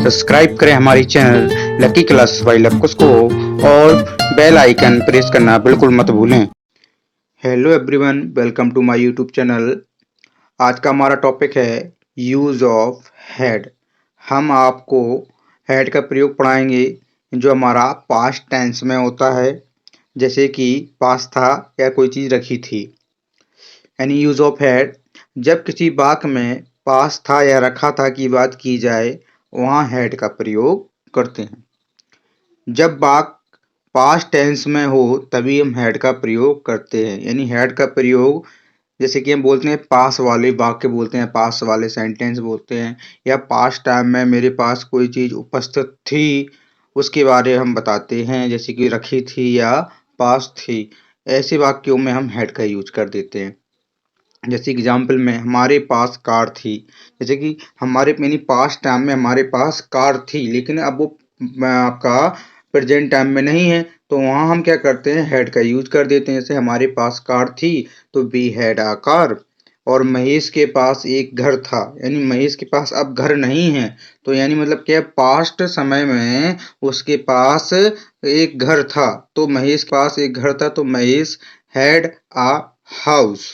Subscribe करें हमारी channel lucky classes by लक्कुस को और बेल आइकन प्रेस करना बिल्कुल मत भूलें। Hello everyone, welcome to my YouTube channel. आज का हमारा टॉपिक है यूज़ ऑफ हेड। हम आपको हेड का प्रयोग पढ़ाएंगे जो हमारा पास्ट टेंस में होता है, जैसे कि पास था या कोई चीज़ रखी थी। यानी यूज़ ऑफ हेड, जब किसी वाक्य में पास था या रखा था की बात की जाए वहाँ हेड का प्रयोग करते हैं। जब वाक्य पास्ट टेंस में हो तभी हम हेड का प्रयोग करते हैं। यानी हेड का प्रयोग जैसे कि हम बोलते हैं पास वाले वाक्य बोलते हैं, पास वाले सेंटेंस बोलते हैं, या पास्ट टाइम में मेरे पास कोई चीज़ उपस्थित थी उसके बारे में हम बताते हैं, जैसे कि रखी थी या पास थी। ऐसे वाक्यों में हम हेड का यूज कर देते हैं। जैसे एग्जाम्पल में हमारे पास कार थी, जैसे कि हमारे यानी पास्ट टाइम में हमारे पास कार थी, लेकिन अब वो आपका प्रेजेंट टाइम में नहीं है, तो वहाँ हम क्या करते हैं हेड का यूज कर देते हैं। जैसे हमारे पास कार थी तो वी हैड अ कार। और महेश के पास एक घर था, यानी महेश के पास अब घर नहीं है, तो यानी मतलब क्या पास्ट समय में उसके पास एक घर था, तो महेश के पास एक घर था तो महेश हैड अ हाउस।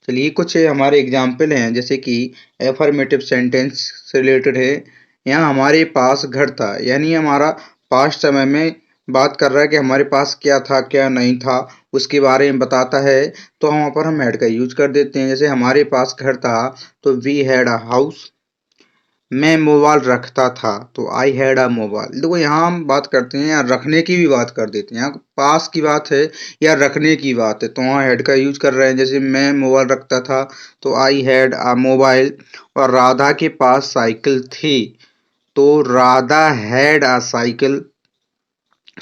चलिए कुछ हमारे एग्जाम्पल हैं, जैसे कि एफर्मेटिव सेंटेंस से रिलेटेड है। यहाँ हमारे पास घर था, यानी हमारा पास्ट समय में बात कर रहा है कि हमारे पास क्या था क्या नहीं था उसके बारे में बताता है, तो वहाँ पर हम हैड का यूज कर देते हैं। जैसे हमारे पास घर था तो वी हैड अ हाउस। मैं मोबाइल रखता था तो आई हैड अ मोबाइल। देखो यहाँ हम बात करते हैं, यहाँ रखने की भी बात कर देते हैं। यहाँ पास की बात है या रखने की बात है तो वहाँ हेड का यूज कर रहे हैं। जैसे मैं मोबाइल रखता था तो आई हैड अ मोबाइल। और राधा के पास साइकिल थी तो राधा हैड अ साइकिल।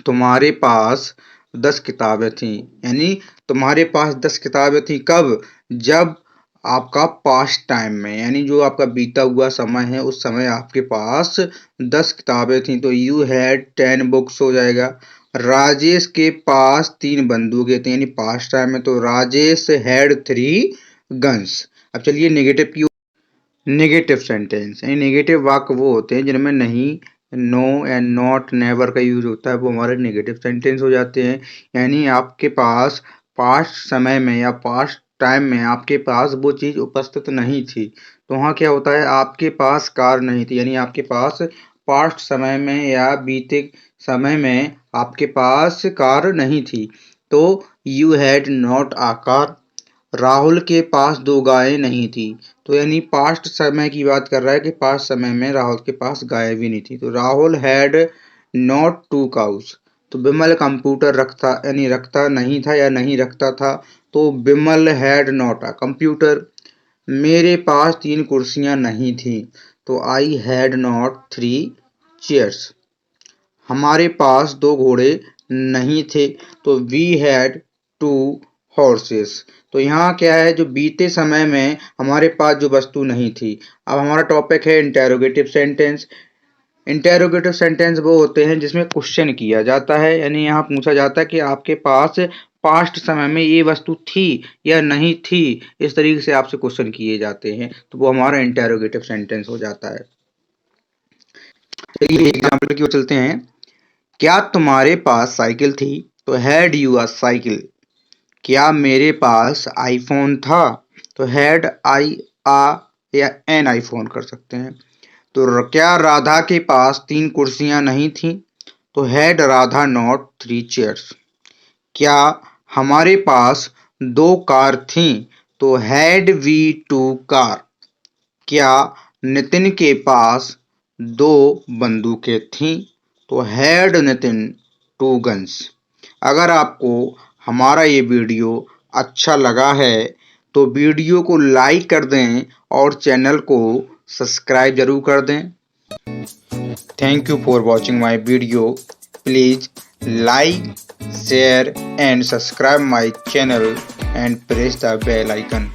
तुम्हारे पास 10 किताबें थी, यानी तुम्हारे पास 10 किताबें थी कब? जब आपका पास्ट टाइम में, यानी जो आपका बीता हुआ समय है उस समय आपके पास 10 किताबें थी, तो यू हैड 10 बुक्स हो जाएगा। राजेश के पास 3 बंदूकें थी, यानी पास्ट टाइम में, तो राजेश हैड 3 गन्स। अब चलिए नेगेटिव की। नेगेटिव सेंटेंस, यानी नेगेटिव वाक्य वो होते हैं जिनमें नहीं, नो एंड नॉट, नेवर का यूज होता है, वो हमारे नेगेटिव सेंटेंस हो जाते हैं। यानी आपके पास पास्ट समय में या पास्ट टाइम में आपके पास वो चीज़ उपस्थित नहीं थी, तो वहाँ क्या होता है आपके पास कार नहीं थी, यानी आपके पास पास्ट समय में या बीते समय में आपके पास कार नहीं थी, तो you had not a car. Rahul के पास 2 गायें नहीं थी, तो यानी पास्ट समय की बात कर रहा है कि पास्ट समय में राहुल के पास गाय भी नहीं थी, तो राहुल हैड नॉट 2 काउस। तो विमल कंप्यूटर रखता यानी रखता नहीं था या नहीं रखता था, तो विमल हैड नॉट अ कंप्यूटर। मेरे पास 3 कुर्सियां नहीं थी, तो आई हैड नॉट 3 चेयर्स। हमारे पास 2 घोड़े नहीं थे, तो वी हैड 2 हॉर्सेस। तो यहाँ क्या है, जो बीते समय में हमारे पास जो वस्तु नहीं थी। अब हमारा टॉपिक है इंटेरोगेटिव सेंटेंस। इंटेरोगेटिव सेंटेंस वो होते हैं जिसमें क्वेश्चन किया जाता है, यानी यहाँ पूछा जाता है कि आपके पास पास्ट समय में ये वस्तु थी या नहीं थी, इस तरीके से आपसे क्वेश्चन किए जाते हैं, तो वो हमारा इंटेरोगेटिव सेंटेंस हो जाता है। चलिए एग्जाम्पल की ओर चलते हैं। क्या तुम्हारे पास साइकिल थी? तो हैड यू अ साइकिल। क्या मेरे पास आईफोन था? तो हैड आई आ या एन आईफोन कर सकते हैं। तो क्या राधा के पास 3 कुर्सियां नहीं थी? तो हैड राधा नॉट 3 चेयर्स। क्या हमारे पास 2 कार थी? तो हैड वी 2 कार। क्या नितिन के पास 2 बंदूकें थीं? तो हैड नितिन 2 गन्स। अगर आपको हमारा ये वीडियो अच्छा लगा है तो वीडियो को लाइक कर दें और चैनल को सब्सक्राइब जरूर कर दें। Thank you for watching my video. Please like, share and subscribe my channel and press the bell icon.